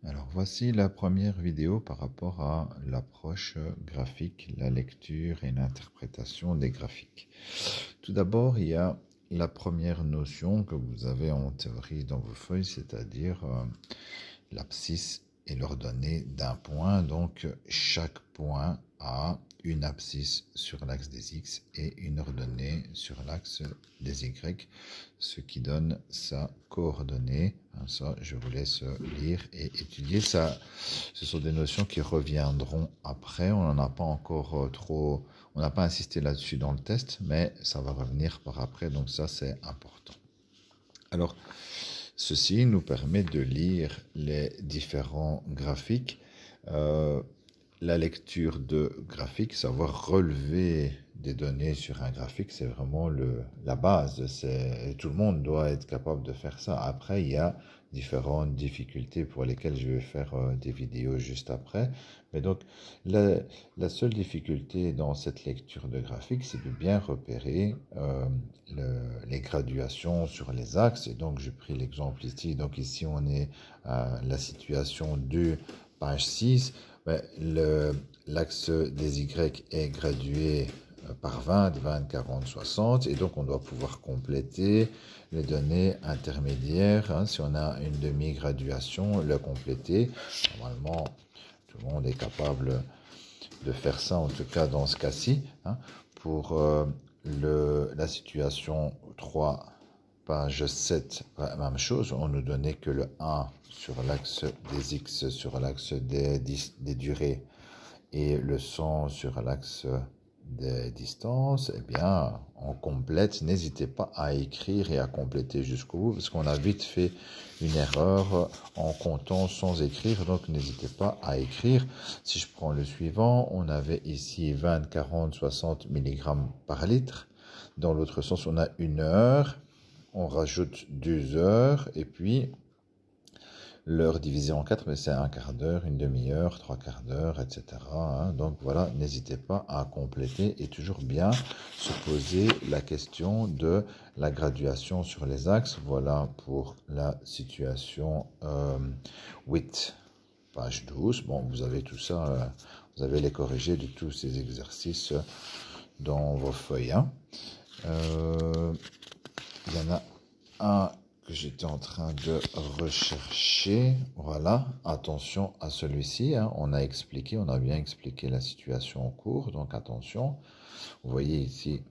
Alors voici la première vidéo par rapport à l'approche graphique, la lecture et l'interprétation des graphiques. Tout d'abord, il y a la première notion que vous avez en théorie dans vos feuilles, c'est-à-dire l'abscisse et l'ordonnée d'un point. Donc chaque point a une abscisse sur l'axe des X et une ordonnée sur l'axe des Y, ce qui donne sa coordonnée. Ça, je vous laisse lire et étudier. Ça, ce sont des notions qui reviendront après. On n'en a pas encore trop, on n'a pas insisté là-dessus dans le test, mais ça va revenir par après. Donc ça, c'est important. Alors, ceci nous permet de lire les différents graphiques. La lecture de graphiques, savoir relever des données sur un graphique, c'est vraiment la base. Tout le monde doit être capable de faire ça. Après, il y a différentes difficultés pour lesquelles je vais faire des vidéos juste après. Mais donc, la seule difficulté dans cette lecture de graphique, c'est de bien repérer les graduations sur les axes. Et donc, j'ai pris l'exemple ici. Donc, ici, on est à la situation de page 6. L'axe des Y est gradué par 20, 20, 40, 60, et donc on doit pouvoir compléter les données intermédiaires. Hein, si on a une demi-graduation, le compléter. Normalement, tout le monde est capable de faire ça, en tout cas dans ce cas-ci. Hein, pour la situation 3, page 7, même chose, on nous donnait que le 1 sur l'axe des X, sur l'axe des durées, et le 100 sur l'axe des distances. Eh bien, on complète. N'hésitez pas à écrire et à compléter jusqu'au bout, parce qu'on a vite fait une erreur en comptant sans écrire, donc n'hésitez pas à écrire. Si je prends le suivant, on avait ici 20, 40, 60 mg par litre. Dans l'autre sens, on a 1 heure. On rajoute 2 heures, et puis l'heure divisée en 4, mais c'est un quart d'heure, une demi-heure, 3/4 d'heure, etc. Hein. Donc voilà, n'hésitez pas à compléter et toujours bien se poser la question de la graduation sur les axes. Voilà pour la situation 8, page 12. Bon, vous avez tout ça, vous avez les corrigés de tous ces exercices dans vos feuilles. Hein. Il y en a un que j'étais en train de rechercher. Voilà, attention à celui-ci. Hein. On a bien expliqué la situation en cours, donc attention. Vous voyez ici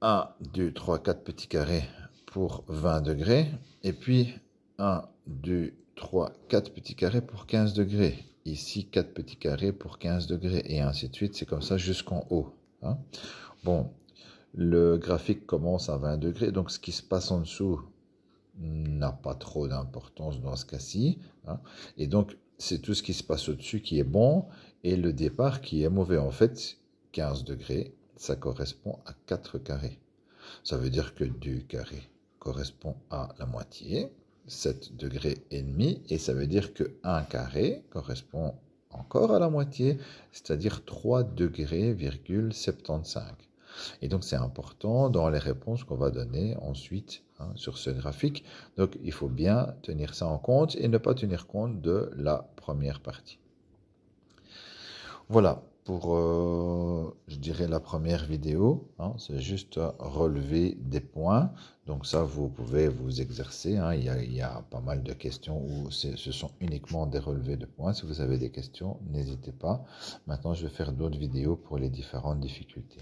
1, 2, 3, 4 petits carrés pour 20 degrés. Et puis 1, 2, 3, 4 petits carrés pour 15 degrés. Ici, 4 petits carrés pour 15 degrés. Et ainsi de suite, c'est comme ça jusqu'en haut. Hein. Bon. Le graphique commence à 20 degrés, donc ce qui se passe en dessous n'a pas trop d'importance dans ce cas-ci. Hein. Et donc, c'est tout ce qui se passe au-dessus qui est bon, et le départ qui est mauvais. En fait, 15 degrés, ça correspond à 4 carrés. Ça veut dire que 2 carrés correspond à la moitié, 7 degrés et demi, et ça veut dire que 1 carré correspond encore à la moitié, c'est-à-dire 3 degrés,75. Et donc, c'est important dans les réponses qu'on va donner ensuite hein, sur ce graphique. Donc, il faut bien tenir ça en compte et ne pas tenir compte de la première partie. Voilà pour, je dirais, la première vidéo. Hein, c'est juste relever des points. Donc ça, vous pouvez vous exercer. Hein, il y a pas mal de questions où ce sont uniquement des relevés de points. Si vous avez des questions, n'hésitez pas. Maintenant, je vais faire d'autres vidéos pour les différentes difficultés.